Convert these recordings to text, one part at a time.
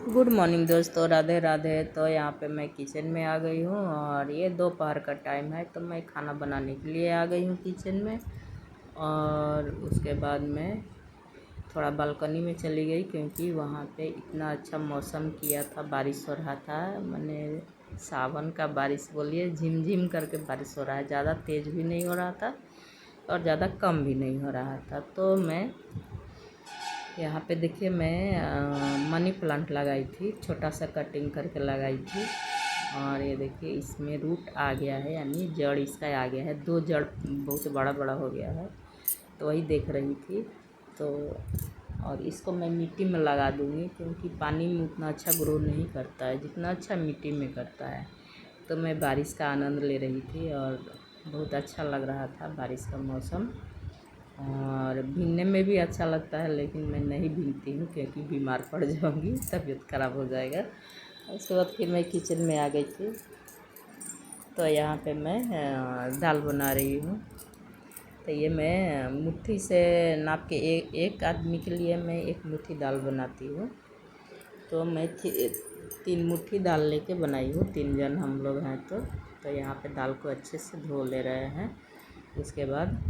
Good morning दोस्तों, राधे राधे। तो यहाँ पे मैं किचन में आ गई हूँ और ये दोपहर का टाइम है, तो मैं खाना बनाने के लिए आ गई हूँ किचन में। और उसके बाद मैं थोड़ा बालकनी में चली गई, क्योंकि वहाँ पे इतना अच्छा मौसम किया था, बारिश हो रहा था। मैंने सावन का बारिश बोलिए, झिमझिम करके बारिश हो रहा है, ज़्यादा तेज़ भी नहीं हो रहा था और ज़्यादा कम भी नहीं हो रहा था। तो मैं यहाँ पे देखिए, मैं मनी प्लांट लगाई थी, छोटा सा कटिंग करके लगाई थी। और ये देखिए, इसमें रूट आ गया है, यानी जड़ इसका आ गया है, 2 जड़ बहुत बड़ा बड़ा हो गया है। तो वही देख रही थी। तो और इसको मैं मिट्टी में लगा दूँगी, क्योंकि पानी में उतना अच्छा ग्रो नहीं करता है जितना अच्छा मिट्टी में करता है। तो मैं बारिश का आनंद ले रही थी और बहुत अच्छा लग रहा था बारिश का मौसम। और भीगने में भी अच्छा लगता है, लेकिन मैं नहीं भीगती हूँ क्योंकि बीमार पड़ जाऊँगी, तबीयत ख़राब हो जाएगा। उसके बाद फिर मैं किचन में आ गई थी। तो यहाँ पे मैं दाल बना रही हूँ। तो ये मैं मुट्ठी से नाप के एक आदमी के लिए मैं 1 मुट्ठी दाल बनाती हूँ। तो मैं 3 मुट्ठी दाल लेके बनाई हूँ, 3 जन हम लोग हैं। तो यहाँ पे दाल को अच्छे से धो ले रहे हैं। उसके बाद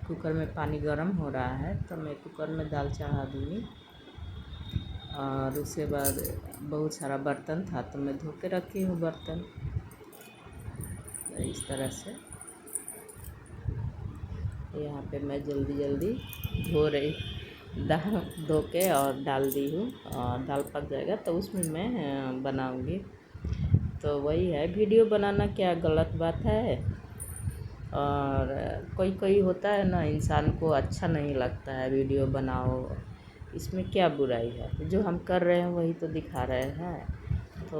कुकर में पानी गर्म हो रहा है, तो मैं कुकर में दाल चढ़ा दूँगी। और उसके बाद बहुत सारा बर्तन था, तो मैं धो के रखी हूँ बर्तन। इस तरह से यहाँ पे मैं जल्दी जल्दी धो रही दाल धो के और डाल दी हूँ। और दाल पक जाएगा तो उसमें मैं बनाऊँगी। तो वही है, वीडियो बनाना क्या गलत बात है। और कोई कोई होता है ना, इंसान को अच्छा नहीं लगता है वीडियो बनाओ, इसमें क्या बुराई है। जो हम कर रहे हैं वही तो दिखा रहे हैं। तो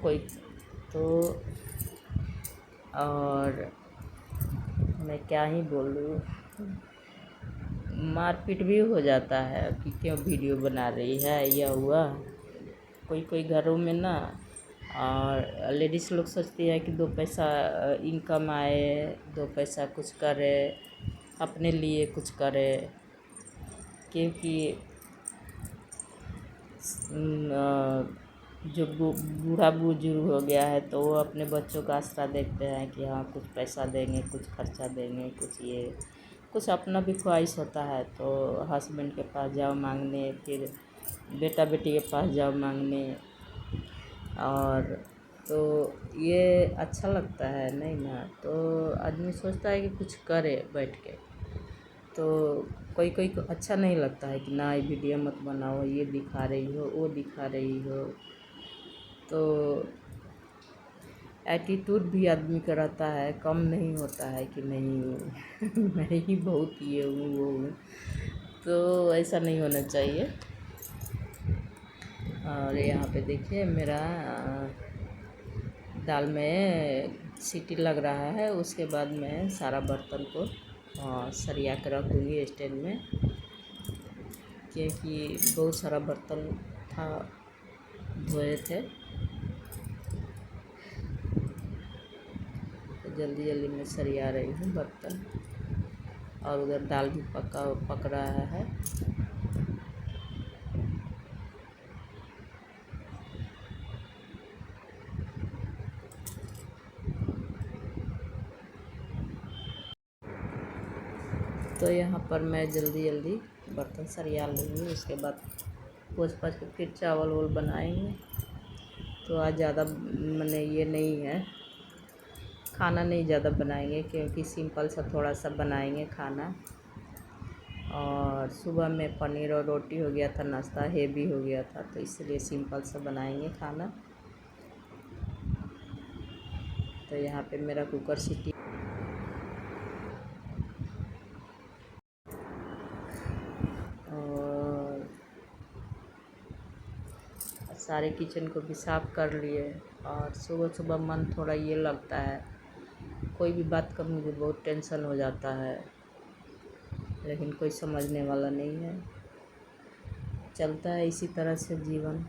कोई तो और मैं क्या ही बोलूँ, मारपीट भी हो जाता है कि क्यों वीडियो बना रही है, यह हुआ। कोई कोई घरों में ना, और लेडीज़ लोग सोचती है कि 2 पैसा इनकम आए, 2 पैसा कुछ करे, अपने लिए कुछ करे। क्योंकि जो बूढ़ा बुजुर्ग हो गया है, तो वो अपने बच्चों का आसरा देखते हैं कि हाँ कुछ पैसा देंगे, कुछ खर्चा देंगे, कुछ ये कुछ अपना भी ख्वाहिश होता है। तो हस्बैंड के पास जाओ मांगने, फिर बेटा बेटी के पास जाओ मांगने। और तो ये अच्छा लगता है नहीं ना। तो आदमी सोचता है कि कुछ करे बैठ के। तो कोई कोई को अच्छा नहीं लगता है कि ना ये वीडियो मत बनाओ, ये दिखा रही हो, वो दिखा रही हो। तो एटीट्यूड भी आदमी का रहता है, कम नहीं होता है कि नहीं मैं ही बहुत ये हूँ वो हूँ। तो ऐसा नहीं होना चाहिए। और यहाँ पे देखिए, मेरा दाल में सीटी लग रहा है। उसके बाद मैं सारा बर्तन को सरिया के रख दूँगी स्टैंड में, क्योंकि बहुत सारा बर्तन था, धोए थे। तो जल्दी जल्दी मैं सरिया रही हूँ बर्तन। और उधर दाल भी पक रहा है। तो यहाँ पर मैं जल्दी जल्दी बर्तन सरिया लूँगी। उसके बाद पोंछ पाछ के फिर चावल वावल बनाएंगे। तो आज ज़्यादा मैंने ये नहीं है, खाना नहीं ज़्यादा बनाएंगे, क्योंकि सिंपल सा थोड़ा सा बनाएंगे खाना। और सुबह में पनीर और रोटी हो गया था, नाश्ता हेवी हो गया था, तो इसलिए सिंपल सा बनाएंगे खाना। तो यहाँ पे मेरा कुकर सीटी और सारे किचन को भी साफ़ कर लिए। और सुबह सुबह मन थोड़ा ये लगता है, कोई भी बात का मुझे बहुत टेंशन हो जाता है, लेकिन कोई समझने वाला नहीं है। चलता है इसी तरह से जीवन।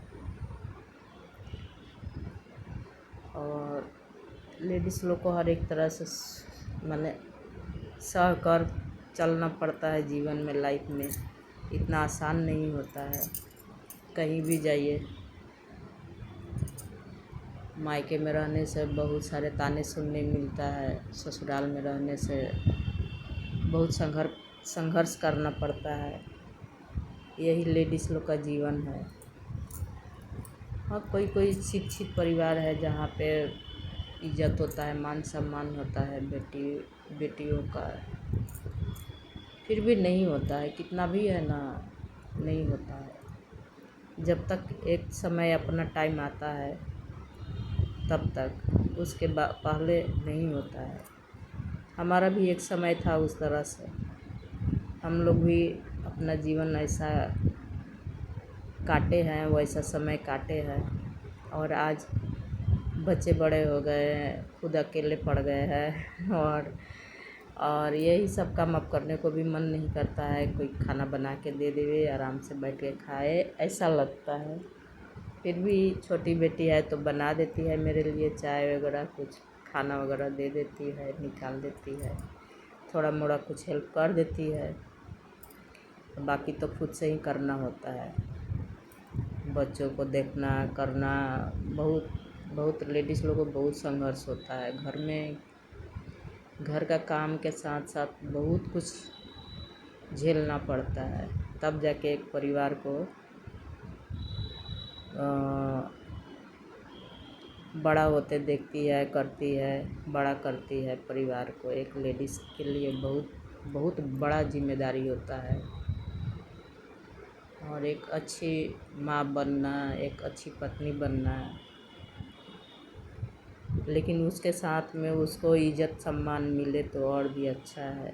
और लेडीज़ लोग को हर एक तरह से माने सह कर चलना पड़ता है जीवन में, लाइफ में इतना आसान नहीं होता है। कहीं भी जाइए, मायके में रहने से बहुत सारे ताने सुनने मिलता है, ससुराल में रहने से बहुत संघर्ष करना पड़ता है। यही लेडीज़ लोग का जीवन है। हाँ, कोई कोई शिक्षित परिवार है जहाँ पे इज्जत होता है, मान सम्मान होता है बेटियों का, फिर भी नहीं होता है, कितना भी है ना, नहीं होता है। जब तक एक समय अपना टाइम आता है तब तक, उसके पहले नहीं होता है। हमारा भी एक समय था उस तरह से, हम लोग भी अपना जीवन ऐसा काटे हैं, वैसा समय काटे हैं। और आज बच्चे बड़े हो गए हैं, खुद अकेले पड़ गए हैं और यही सब काम अब करने को भी मन नहीं करता है। कोई खाना बना के दे देवे, आराम से बैठ के खाए, ऐसा लगता है। फिर भी छोटी बेटी है तो बना देती है मेरे लिए चाय वगैरह, कुछ खाना वगैरह दे देती है, निकाल देती है, थोड़ा मोड़ा कुछ हेल्प कर देती है। बाकी तो खुद से ही करना होता है। बच्चों को देखना करना, बहुत बहुत लेडीज़ लोगों को बहुत संघर्ष होता है घर में। घर का काम के साथ साथ बहुत कुछ झेलना पड़ता है, तब जाके एक परिवार को बड़ा होते देखती है, करती है, बड़ा करती है परिवार को। एक लेडीज़ के लिए बहुत बहुत बड़ा जिम्मेदारी होता है। और एक अच्छी माँ बनना, एक अच्छी पत्नी बनना, लेकिन उसके साथ में उसको इज़्ज़त सम्मान मिले तो और भी अच्छा है।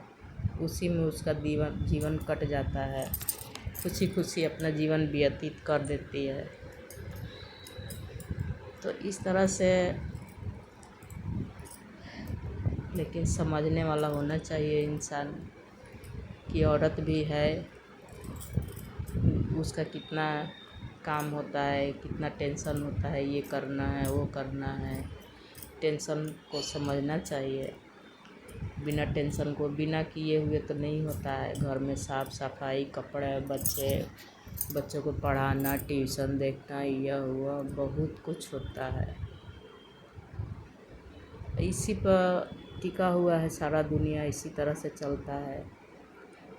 उसी में उसका जीवन कट जाता है, खुशी खुशी अपना जीवन व्यतीत कर देती है। तो इस तरह से, लेकिन समझने वाला होना चाहिए इंसान कि औरत भी है, उसका कितना काम होता है, कितना टेंशन होता है, ये करना है वो करना है। टेंशन को समझना चाहिए। बिना टेंशन को बिना किए हुए तो नहीं होता है। घर में साफ़ सफाई, कपड़े, बच्चों को पढ़ाना, ट्यूशन देखना, यह हुआ बहुत कुछ होता है। इसी पर टिका हुआ है सारा दुनिया, इसी तरह से चलता है।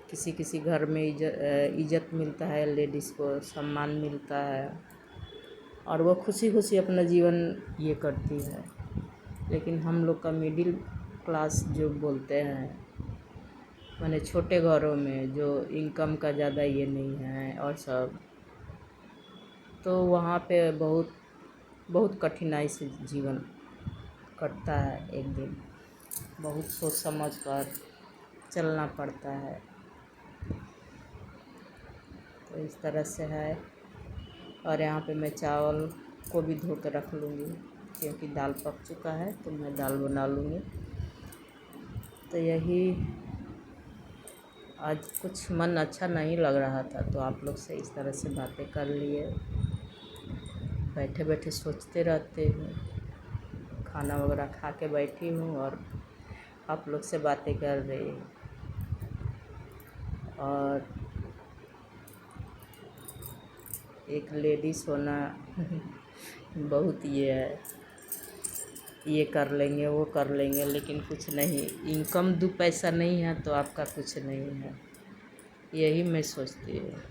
किसी किसी घर में इज़्ज़त मिलता है, लेडीज़ को सम्मान मिलता है और वो खुशी खुशी अपना जीवन ये करती है। लेकिन हम लोग का मिडिल क्लास जो बोलते हैं, माने छोटे घरों में जो इनकम का ज़्यादा ये नहीं है और सब, तो वहाँ पे बहुत बहुत कठिनाई से जीवन कटता है। एक दिन बहुत सोच समझ कर चलना पड़ता है। तो इस तरह से है। और यहाँ पे मैं चावल को भी धो के रख लूँगी, क्योंकि दाल पक चुका है तो मैं दाल बना लूँगी। तो यही, आज कुछ मन अच्छा नहीं लग रहा था तो आप लोग से इस तरह से बातें कर लिए। बैठे बैठे सोचते रहते हूँ, खाना वगैरह खा के बैठी हूँ और आप लोग से बातें कर रही हूँ। और एक लेडीज़ होना बहुत ये है, ये कर लेंगे वो कर लेंगे, लेकिन कुछ नहीं। इनकम 2 पैसा नहीं है तो आपका कुछ नहीं है, यही मैं सोचती हूँ।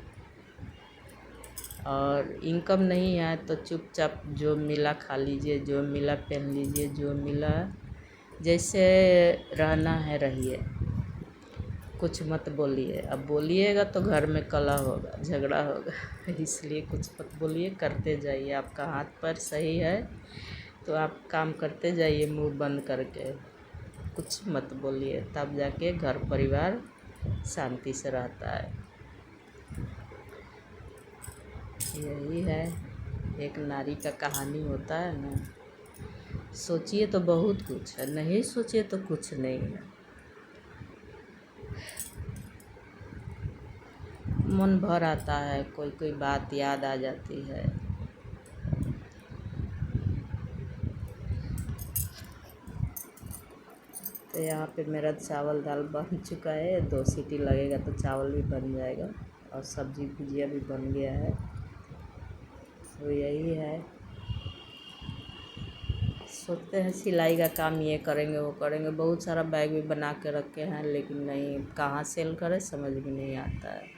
और इनकम नहीं है तो चुपचाप जो मिला खा लीजिए, जो मिला पहन लीजिए, जो मिला जैसे रहना है रहिए, कुछ मत बोलिए। अब बोलिएगा तो घर में कलह होगा, झगड़ा होगा इसलिए कुछ मत बोलिए, करते जाइए। आपका हाथ पैर सही है तो आप काम करते जाइए मुंह बंद करके, कुछ मत बोलिए, तब जाके घर परिवार शांति से रहता है। यही है, एक नारी का कहानी होता है ना। सोचिए तो बहुत कुछ है, नहीं सोचिए तो कुछ नहीं है। मन भर आता है, कोई कोई बात याद आ जाती है। तो यहाँ पे मेरा चावल दाल बन चुका है, 2 सीटी लगेगा तो चावल भी बन जाएगा और सब्जी भुजिया भी बन गया है। तो यही है, सोचते हैं सिलाई का काम ये करेंगे वो करेंगे, बहुत सारा बैग भी बना के रखे हैं, लेकिन नहीं कहाँ सेल करें समझ में नहीं आता है।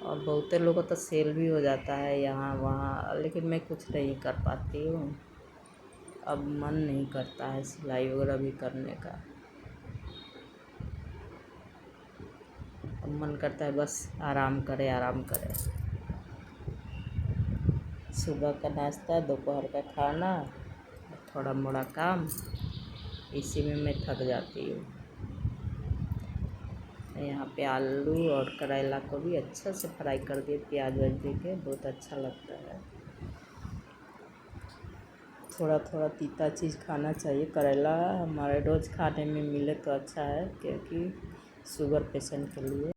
और बहुते लोगों को तो सेल भी हो जाता है यहाँ वहाँ, लेकिन मैं कुछ नहीं कर पाती हूँ। अब मन नहीं करता है सिलाई वगैरह भी करने का, अब मन करता है बस आराम करें आराम करें। सुबह का नाश्ता, दोपहर का खाना, थोड़ा मोड़ा काम, इसी में मैं थक जाती हूँ। यहाँ पे आलू और करेला को भी अच्छा से फ्राई कर दिए प्याज व्याज दे के, बहुत अच्छा लगता है। थोड़ा थोड़ा तीता चीज़ खाना चाहिए, करेला हमारे रोज़ खाने में मिले तो अच्छा है, क्योंकि शुगर पेशेंट के लिए